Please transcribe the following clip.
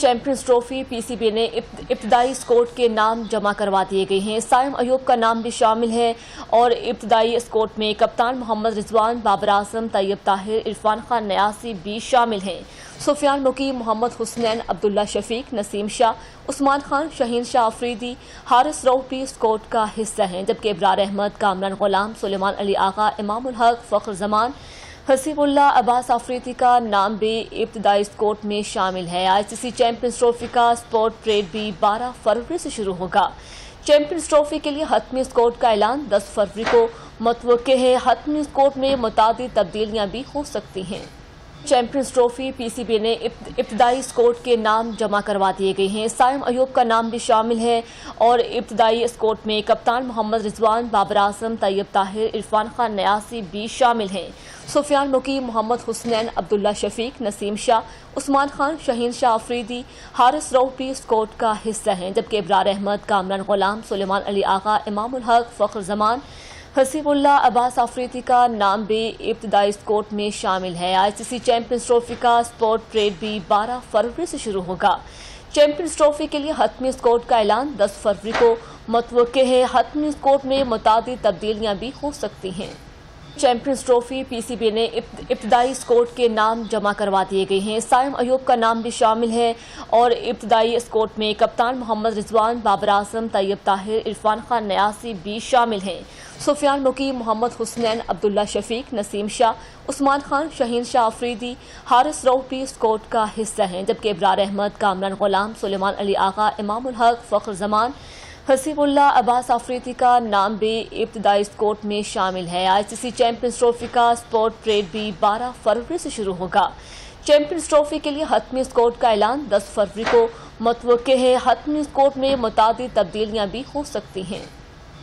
Champions trophy PCB ने इब्तदाई squad के नाम जमा करवा दिए गए हैं। साइम अयूब का नाम भी शामिल है और इब्तदाई स्क्वाड में कप्तान मोहम्मद रिजवान, बाबर आजम, तैयब ताहिर, इरफान खान न्यासी भी शामिल हैं। सुफियान मुकीम, मोहम्मद हुसनैन, अब्दुल्ला शफीक, नसीम शाह, उस्मान खान, शहीन शाह अफरीदी, हारिस रऊफ भी स्क्वाड का हिस्सा हैं, जबकि इब्रार अहमद, कामरान गुलाम, सुलेमान अली आगा, इमामुल हक, फख्र जमान, हसीबुल्लाह, अब्बास अफरीदी का नाम भी इब्तदाई स्क्वाड में शामिल है। आईसीसी चैंपियंस ट्रॉफी का स्पॉट ट्रेड भी 12 फरवरी से शुरू होगा। चैंपियंस ट्रॉफी के लिए हतमी स्क्वाड का ऐलान 10 फरवरी को मुतवक्के है। हतमी स्क्वाड में मुतादिद तब्दीलियां भी हो सकती हैं। चैंपियंस ट्रॉफी पीसीबी ने इब्तदाई स्क्वाड के नाम जमा करवा दिए गए हैं। साइम अयूब का नाम भी शामिल है और इब्तदाई स्क्वाड में कप्तान मोहम्मद रिजवान, बाबर आजम, तैयब ताहिर, इरफान खान न्यासी भी शामिल हैं। सुफियान मुकीम, मोहम्मद हुसनैन, अब्दुल्ला शफीक, नसीम शाह, उस्मान खान, शहीन शाह अफरीदी, हारिस रऊफ भी स्क्वाड का हिस्सा हैं, जबकि इब्रार अहमद, कामरान गुलाम, सुलेमान अली आगा, इमामुल हक, फख्र जमान, हसीबुल्लाह, अब्बास अफरीदी का नाम भी इब्तदाई स्क्वाड में शामिल है। आईसीसी चैंपियंस ट्रॉफी का स्पॉट ट्रेड भी 12 फरवरी से शुरू होगा। चैंपियंस ट्रॉफी के लिए हतमी स्क्वाड का ऐलान 10 फरवरी को मुतवक्के है। हतमी स्क्वाड में मुतादिद तब्दीलियां भी हो सकती हैं। चैंपियंस ट्रॉफी पीसीबी ने इब्तदाई स्क्वाड के नाम जमा करवा दिए गए हैं। साइम अयूब का नाम भी शामिल है और इब्तदाई स्क्वाड में कप्तान मोहम्मद रिजवान, बाबर आजम, तैयब ताहिर, इरफान खान न्यासी भी शामिल हैं। सुफियान मुकीम, मोहम्मद हुसनैन, अब्दुल्ला शफीक, नसीम शाह, उस्मान खान, शहीन शाह अफरीदी, हारिस रऊफ भी स्क्वाड का हिस्सा हैं, जबकि इब्रार अहमद, कामरान गुलाम, सुलेमान अली आगा, इमामुल हक, फख्र जमान, हसीबुल्लाह, अब्बास अफरीदी का नाम भी इब्तदाई स्क्वाड में शामिल है। आईसीसी चैंपियंस ट्रॉफी का स्पॉट ट्रेड भी 12 फरवरी से शुरू होगा। चैंपियंस ट्रॉफी के लिए हतमी स्क्वाड का ऐलान 10 फरवरी को मुतवक्के है। हतमी स्क्वाड में मुतादिद तब्दीलियां भी हो सकती हैं।